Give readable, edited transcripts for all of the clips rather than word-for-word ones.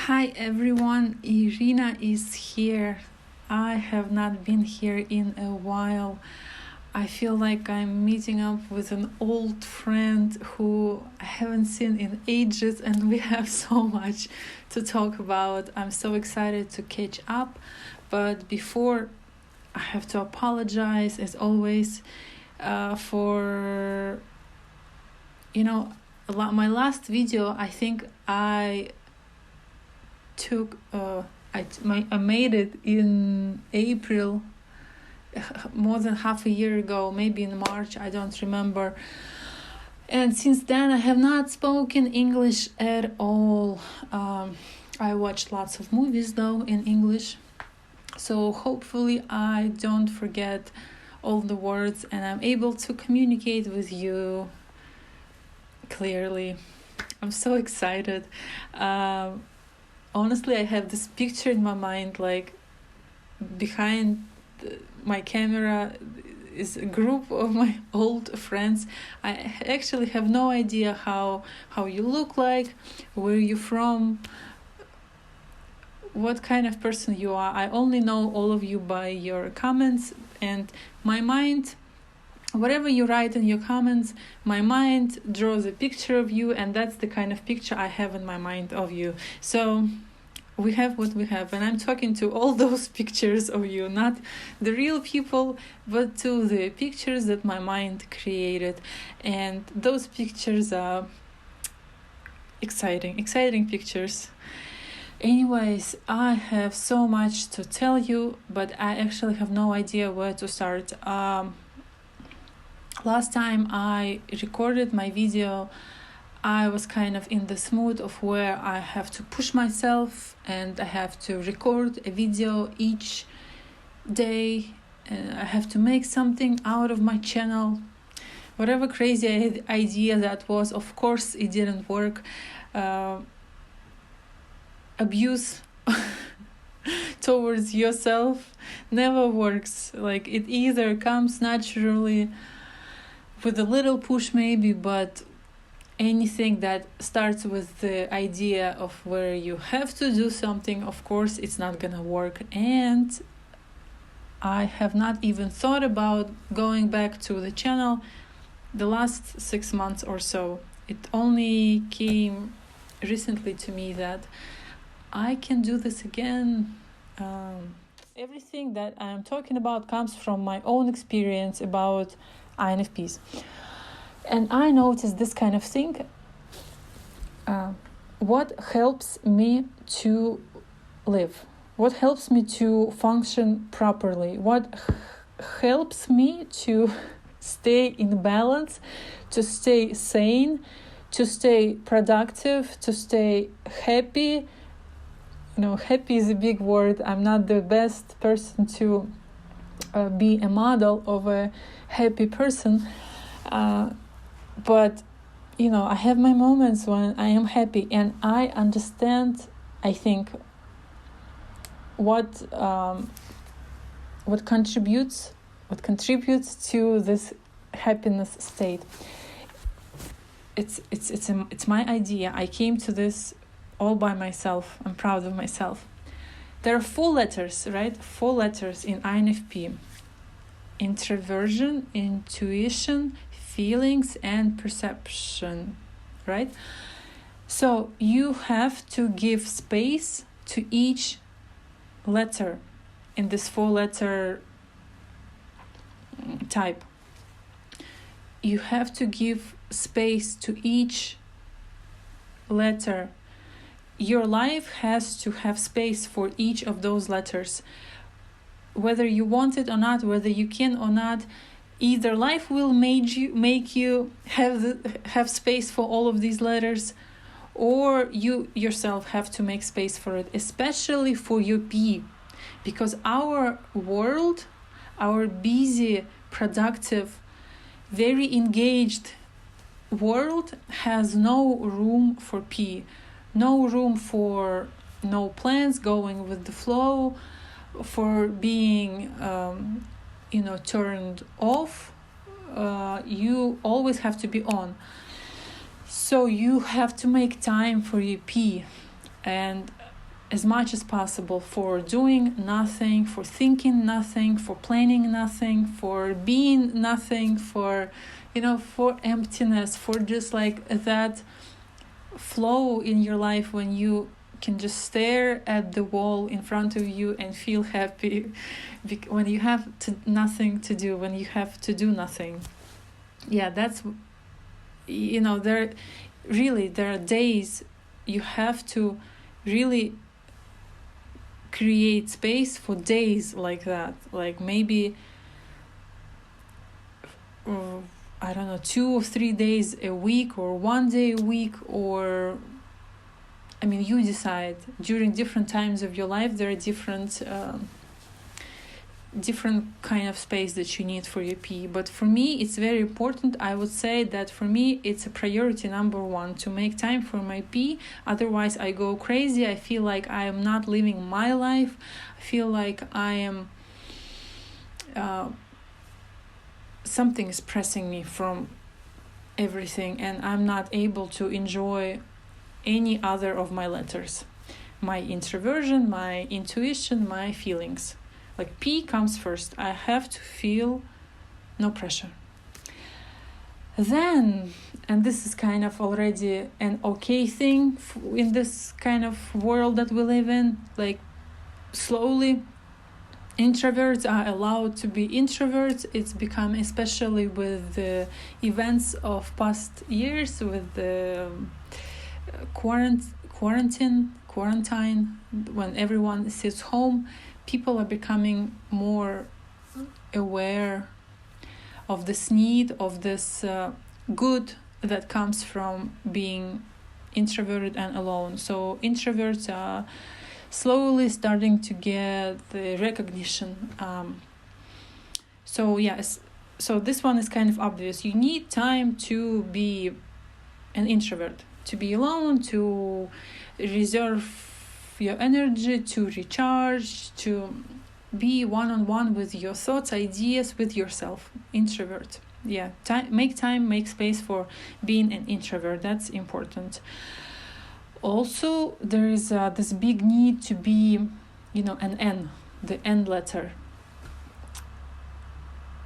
Hi everyone, Irina is here. I have not been here in a while. I feel like I'm meeting up with an old friend who I haven't seen in ages, and we have so much to talk about. I'm so excited to catch up, but before, I have to apologize as always for my last video. I think I made it in April, more than half a year ago, maybe in March, I don't remember. And since then I have not spoken English at all. I watched lots of movies though in English, so hopefully I don't forget all the words and I'm able to communicate with you clearly. I'm so excited. Honestly, I have this picture in my mind, like behind my camera is a group of my old friends. I actually have no idea how you look like, where you're from, what kind of person you are. I only know all of you by your comments, and my mind, whatever you write in your comments, my mind draws a picture of you, and that's the kind of picture I have in my mind of you. So we have what we have, and I'm talking to all those pictures of you, not the real people, but to the pictures that my mind created. And those pictures are exciting pictures. Anyways, I have so much to tell you, but I actually have no idea where to start. Last time I recorded my video, I was kind of in this mood of where I have to push myself and I have to record a video each day. I have to make something out of my channel. Whatever crazy idea that was, of course it didn't work. Abuse towards yourself never works. Like, it either comes naturally with a little push maybe, but anything that starts with the idea of where you have to do something, of course it's not gonna work. And I have not even thought about going back to the channel the last 6 months or so. It only came recently to me that I can do this again. Everything that I'm talking about comes from my own experience about INFPs. And I noticed this kind of thing. What helps me to live? What helps me to function properly? What helps me to stay in balance, to stay sane, to stay productive, to stay happy? Happy is a big word. I'm not the best person to be a model of a happy person. But I have my moments when I am happy, and I understand, I think, what contributes to this happiness state. It's my idea. I came to this all by myself. I'm proud of myself. There are 4 letters, right? 4 letters in INFP: introversion, intuition, feelings, and perception, right? So you have to give space to each letter in this 4-letter type. You have to give space to each letter. Your life has to have space for each of those letters. Whether you want it or not, whether you can or not, either life will make you have space for all of these letters, or you yourself have to make space for it, especially for your P. Because our world, our busy, productive, very engaged world has no room for P. No room for no plans, going with the flow, for being turned off. You always have to be on. So you have to make time for your P. And as much as possible for doing nothing, for thinking nothing, for planning nothing, for being nothing, for for emptiness, for just like that flow in your life when you can just stare at the wall in front of you and feel happy, when you have nothing to do, when you have to do nothing. Yeah, that's there are days you have to really create space for days like that, like maybe I don't know, 2 or 3 days a week, or 1 day a week, or you decide. During different times of your life there are different kind of space that you need for your P. But for me it's very important. I would say that for me it's a priority number 1 to make time for my P. Otherwise I go crazy. I feel like I am not living my life. I feel like I am something is pressing me from everything, and I'm not able to enjoy any other of my letters. My introversion, my intuition, my feelings. Like P comes first. I have to feel no pressure. Then, and this is kind of already an okay thing in this kind of world that we live in, like slowly introverts are allowed to be introverts. It's become, especially with the events of past years, with the quarantine, when everyone sits home, people are becoming more aware of this need, of this good that comes from being introverted and alone. So introverts are slowly starting to get the recognition. So this one is kind of obvious. You need time to be an introvert, to be alone, to reserve your energy, to recharge, to be one-on-one with your thoughts, ideas, with yourself. Introvert. Make space for being an introvert. That's important. Also, there is this big need to be an N, the N letter.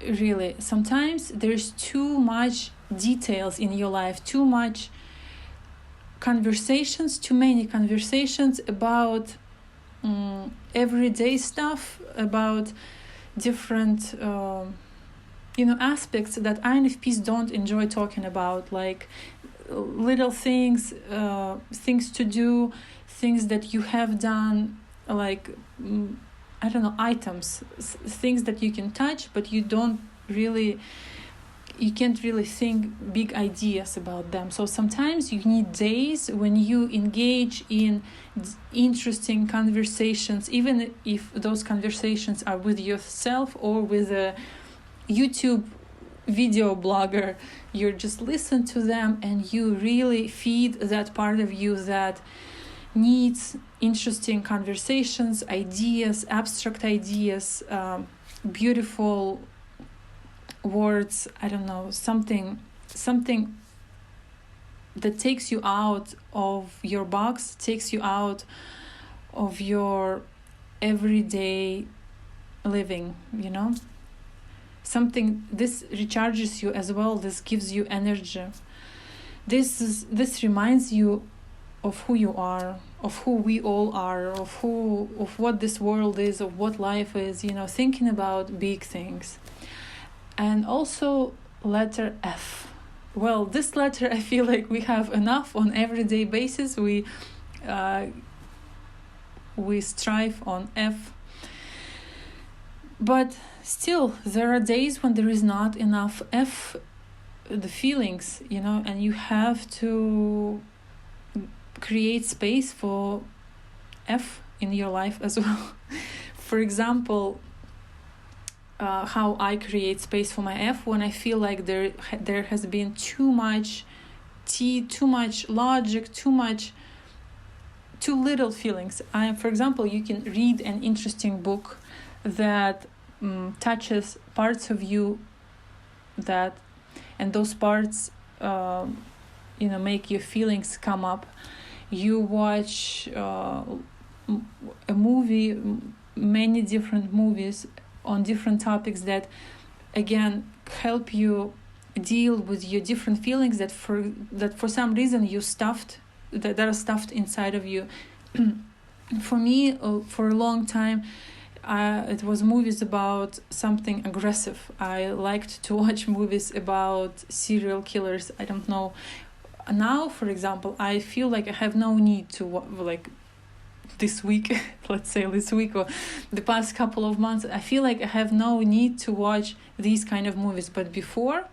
Really, sometimes there's too much details in your life, too much conversations, too many conversations about everyday stuff, about different aspects that INFPs don't enjoy talking about, like little things, things to do, things that you have done, like items, things that you can touch, but you can't really think big ideas about them. So sometimes you need days when you engage in interesting conversations, even if those conversations are with yourself or with a YouTube video blogger. You just listen to them and you really feed that part of you that needs interesting conversations, ideas, abstract ideas, beautiful words, something that takes you out of your box, takes you out of your everyday living, something. This recharges you as well. This gives you energy. This reminds you of who you are, of who we all are, of what this world is, of what life is, thinking about big things. And also letter F. Well, this letter, I feel like we have enough on everyday basis. We strive on F. But still, there are days when there is not enough F, the feelings, and you have to create space for F in your life as well. For example, how I create space for my F when I feel like there has been too much too much logic, too little feelings. For example, you can read an interesting book that touches parts of you and those parts make your feelings come up. You watch a movie, many different movies on different topics that again help you deal with your different feelings that for some reason you stuffed, that are stuffed inside of you. For me, for a long time, it was movies about something aggressive. I liked to watch movies about serial killers. I don't know. Now, for example, I feel like I have no need to like this week, let's say this week or the past couple of months, I feel like I have no need to watch these kind of movies. But before,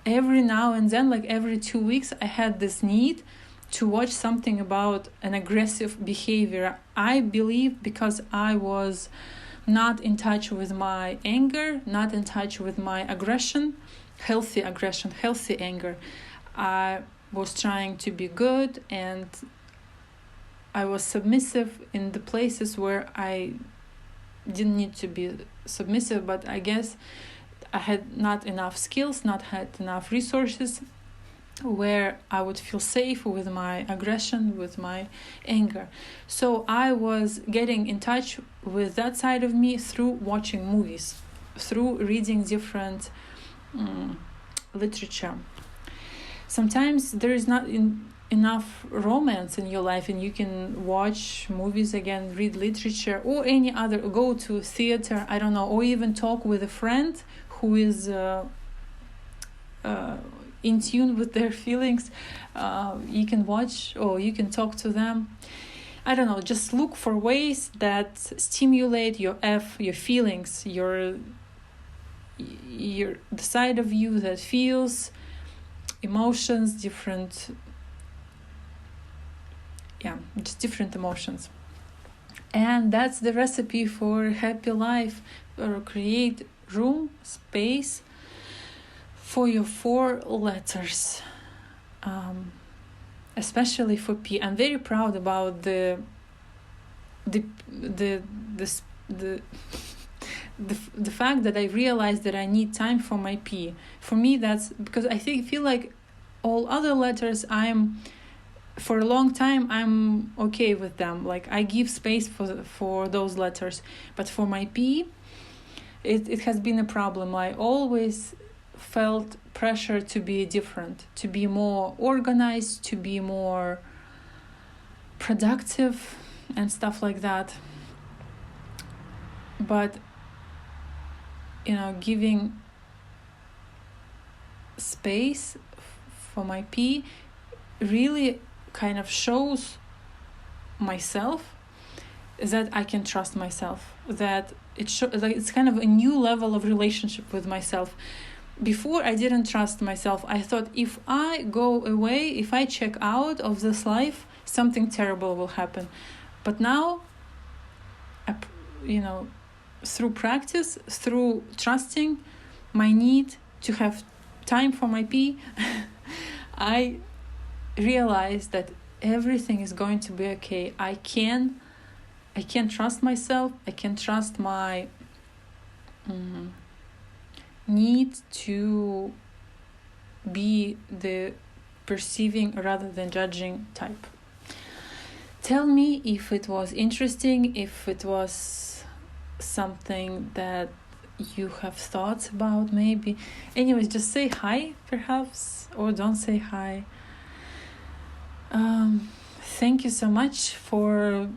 every now and then, like every 2 weeks, I had this need to watch something about an aggressive behavior. I believe because I was not in touch with my anger, not in touch with my aggression, healthy anger. I was trying to be good, and I was submissive in the places where I didn't need to be submissive, but I guess I had not enough skills, not had enough resources where I would feel safe with my aggression, with my anger. So I was getting in touch with that side of me through watching movies, through reading different literature. Sometimes there is not enough romance in your life, and you can watch movies again, read literature, or any other, go to theater, I don't know, or even talk with a friend who is in tune with their feelings. You can watch or you can talk to them. I don't know, just look for ways that stimulate your feelings, the side of you that feels emotions, different emotions. And that's the recipe for a happy life. Or create room, space for your 4 letters, especially for P. I'm very proud about the fact that I realized that I need time for my P. For me, that's because I feel like all other letters, for a long time I'm okay with them. Like I give space for those letters, but for my P, it has been a problem. I always felt pressure to be different, to be more organized, to be more productive and stuff like that. But giving space for my P really kind of shows myself that I can trust myself, that it's kind of a new level of relationship with myself. Before, I didn't trust myself. I thought if I go away, if I check out of this life, something terrible will happen. But now, through practice, through trusting my need to have time for my P, I realized that everything is going to be okay. I can trust myself. I can trust my need to be the perceiving rather than judging type. Tell me if it was interesting, if it was something that you have thoughts about, maybe. Anyways, just say hi, perhaps, or don't say hi. Thank you so much for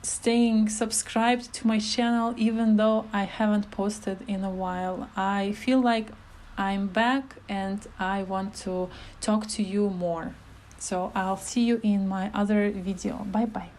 staying subscribed to my channel, even though I haven't posted in a while. I feel like I'm back and I want to talk to you more. So I'll see you in my other video. Bye bye.